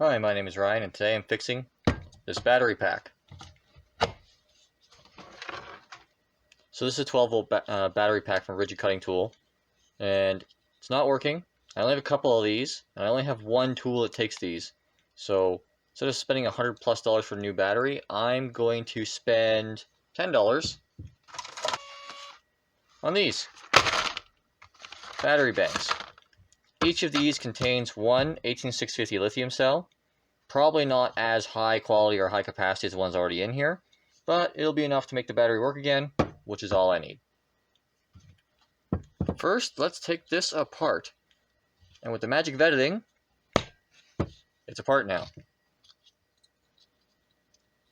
Hi, my name is Ryan, and today I'm fixing this battery pack. So this is a 12-volt battery pack from Rigid Cutting Tool, and it's not working. I only have a couple of these, and I only have one tool that takes these. So instead of spending $100+ for a new battery, I'm going to spend $10 on these battery banks. Each of these contains one 18650 lithium cell. Probably not as high quality or high capacity as the ones already in here, but it'll be enough to make the battery work again, which is all I need. First, let's take this apart. And with the magic of editing, it's apart now.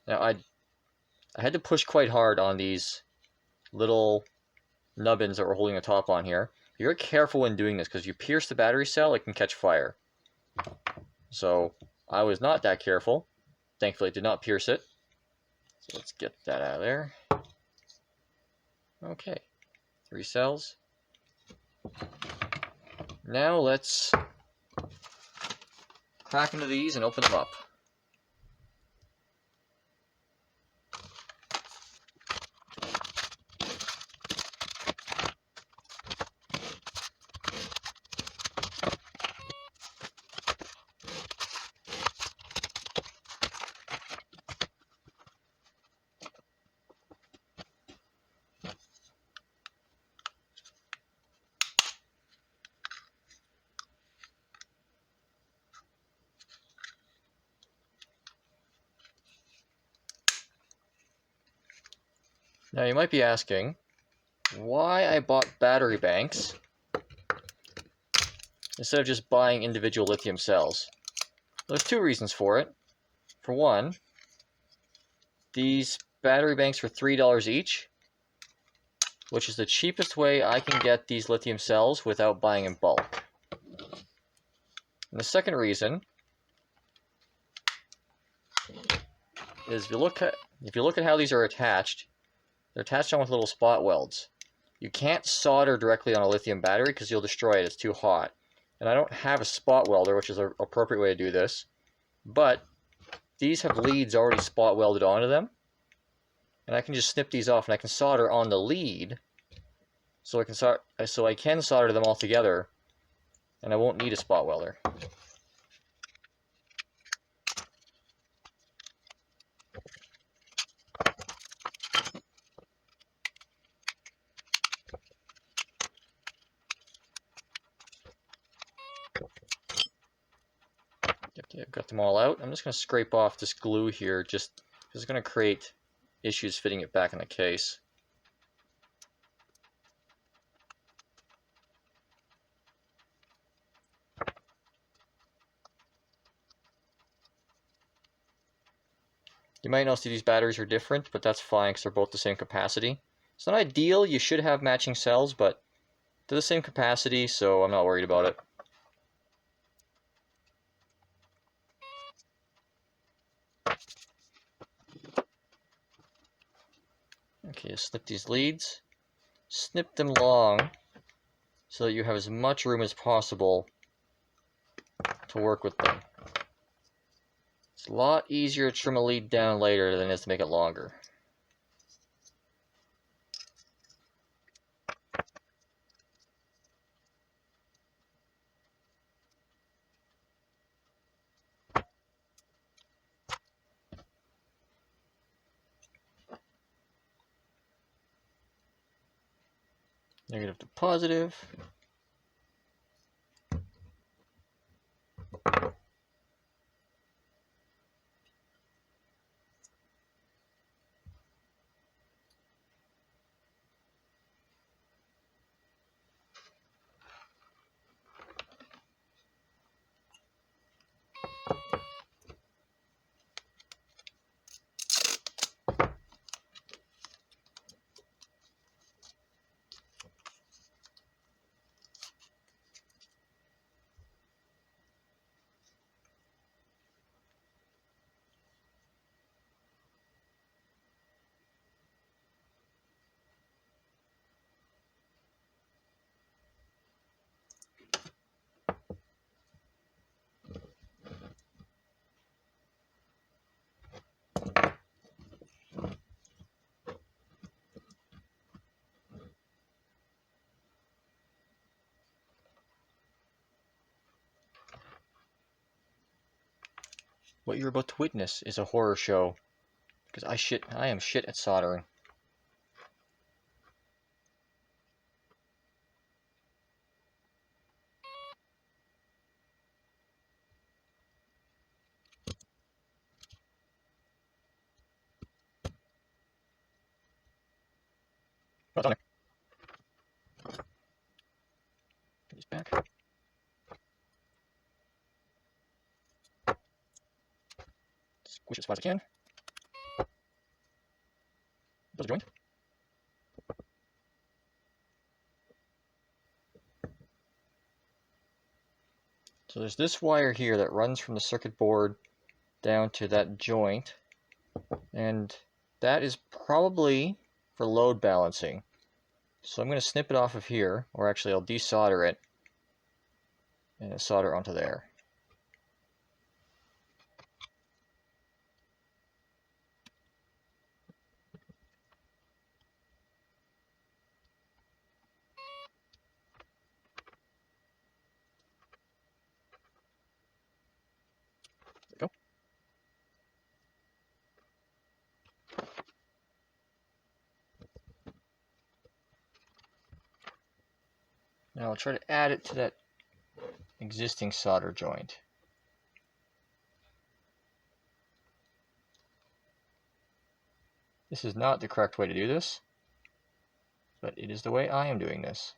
Now, I had to push quite hard on these little nubbins that we're holding the top on here. Be very careful when doing this, because if you pierce the battery cell, it can catch fire. So I was not that careful. Thankfully, it did not pierce it. So let's get that out of there. Okay, 3 cells. Now let's crack into these and open them up. Now you might be asking why I bought battery banks instead of just buying individual lithium cells. There's 2 reasons for it. For one, these battery banks are $3 each, which is the cheapest way I can get these lithium cells without buying in bulk. And the second reason is if you look at how these are attached, they're attached on with little spot welds. You can't solder directly on a lithium battery because you'll destroy it. It's too hot. And I don't have a spot welder, which is an appropriate way to do this. But these have leads already spot welded onto them. And I can just snip these off and I can solder on the lead. So I can solder them all together. And I won't need a spot welder. Okay, I've got them all out. I'm just going to scrape off this glue here, just because it's going to create issues fitting it back in the case. You might notice these batteries are different, but that's fine because they're both the same capacity. It's not ideal, you should have matching cells, but they're the same capacity, so I'm not worried about it. Okay, snip these leads. Snip them long so that you have as much room as possible to work with them. It's a lot easier to trim a lead down later than it is to make it longer. Negative to positive. What you're about to witness is a horror show, because I am shit at soldering. Oh, it's on there. Put these back. Squish it as far as I can. Does a joint. So there's this wire here that runs from the circuit board down to that joint, and that is probably for load balancing. So I'm going to snip it off of here, or actually I'll desolder it and solder onto there. There we go. Now I'll try to add it to that existing solder joint. This is not the correct way to do this, but it is the way I am doing this.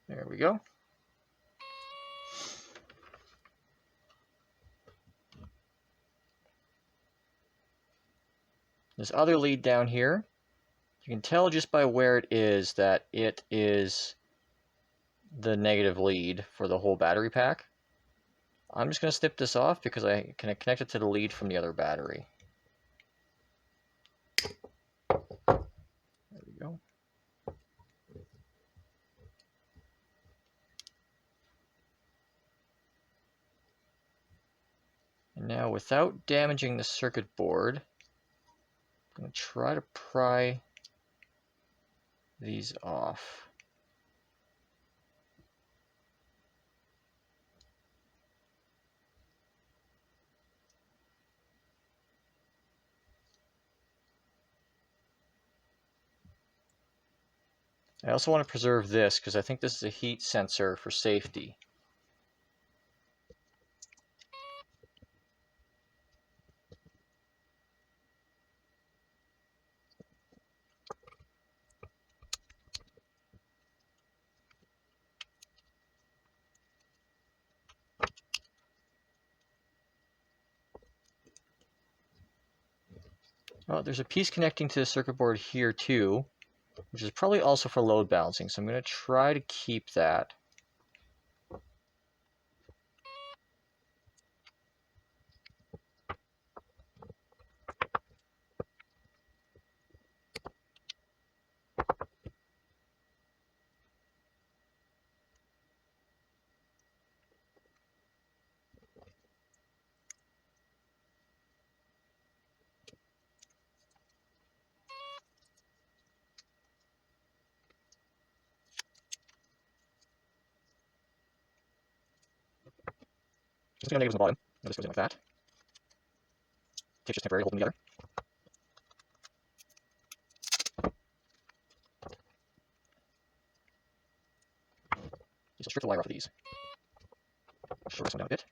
There we go. This other lead down here, you can tell just by where it is that it is the negative lead for the whole battery pack. I'm just going to snip this off because I can connect it to the lead from the other battery. There we go. And now, without damaging the circuit board, I'm going to try to pry these off. I also want to preserve this because I think this is a heat sensor for safety. There's a piece connecting to the circuit board here too, which is probably also for load balancing, so I'm going to try to keep that. Just going to negatives on the bottom. Now this goes in like that. Tape's just temporary, holding together. Just strip the wire off of these. Short this one down a bit.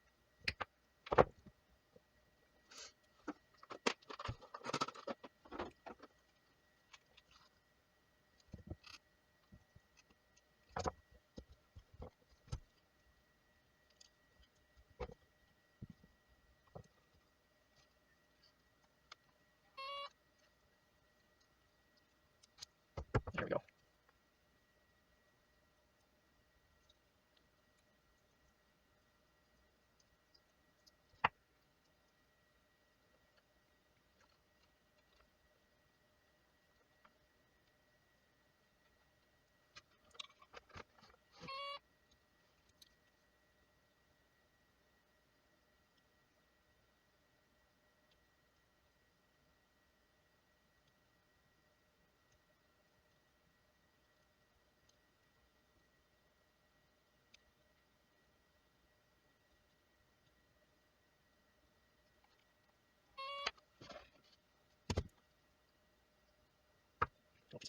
There we go.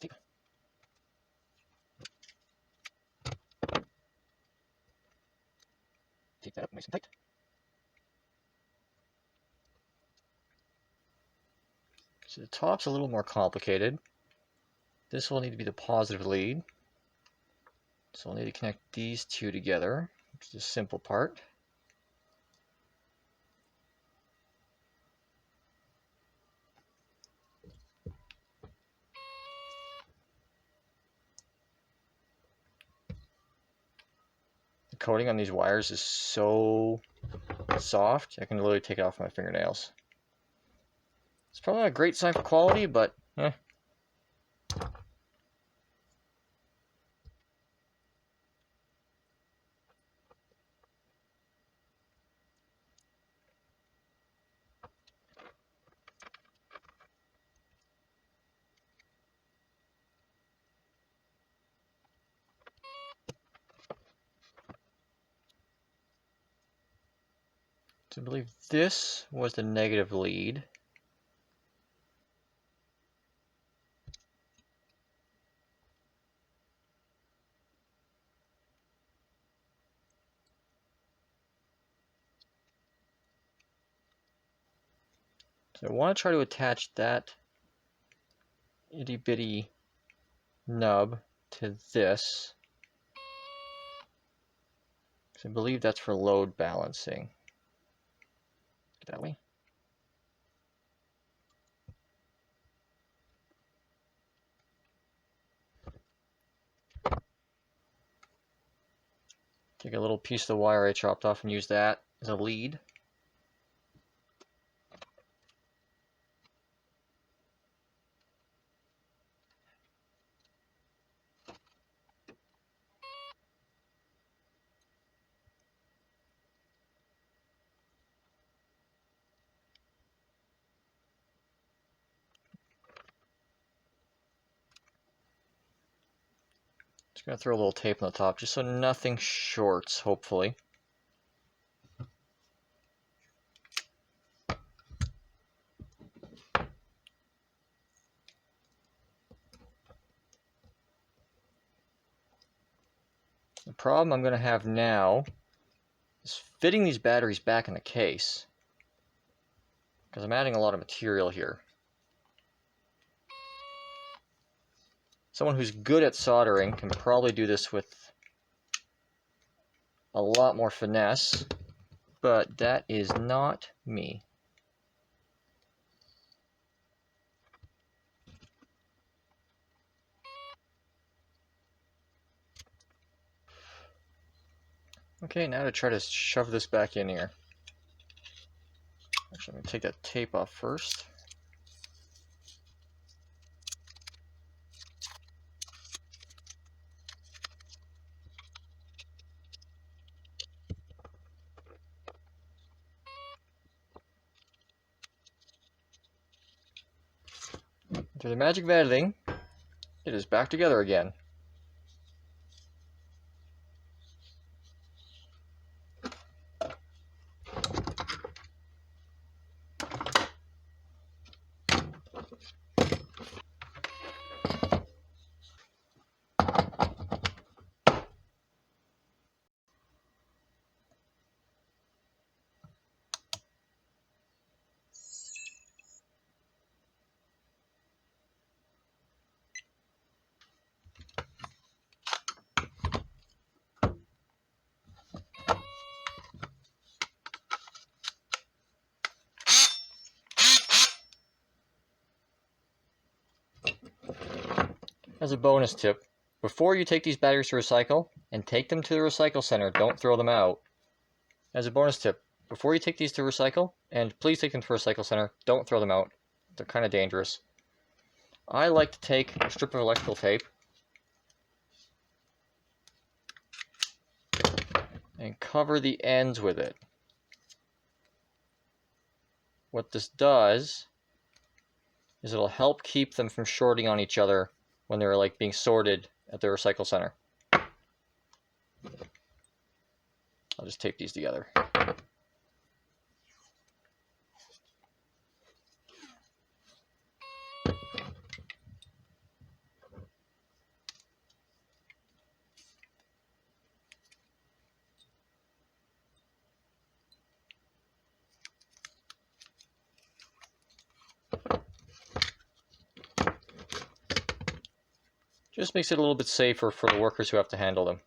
tape. Tape that up nice and tight. So the top's a little more complicated. This will need to be the positive lead. So we'll need to connect these two together, which is the simple part. The coating on these wires is so soft, I can literally take it off my fingernails. It's probably not a great sign for quality, but eh. So I believe this was the negative lead. So I want to try to attach that itty bitty nub to this. So I believe that's for load balancing. Get that way. Take a little piece of the wire I chopped off and use that as a lead. Just gonna throw a little tape on the top just so nothing shorts, hopefully. The problem I'm gonna have now is fitting these batteries back in the case, because I'm adding a lot of material here. Someone who's good at soldering can probably do this with a lot more finesse, but that is not me. Okay, now to try to shove this back in here. Actually, I'm going to take that tape off first. Through the magic of editing, it is back together again. As a bonus tip, before you take these batteries to recycle, and take them to the recycle center, don't throw them out. As a bonus tip, before you take these to recycle, and please take them to a recycle center, don't throw them out. They're kind of dangerous. I like to take a strip of electrical tape and cover the ends with it. What this does is it'll help keep them from shorting on each other when they're like being sorted at the recycle center. I'll just tape these together. Just makes it a little bit safer for the workers who have to handle them.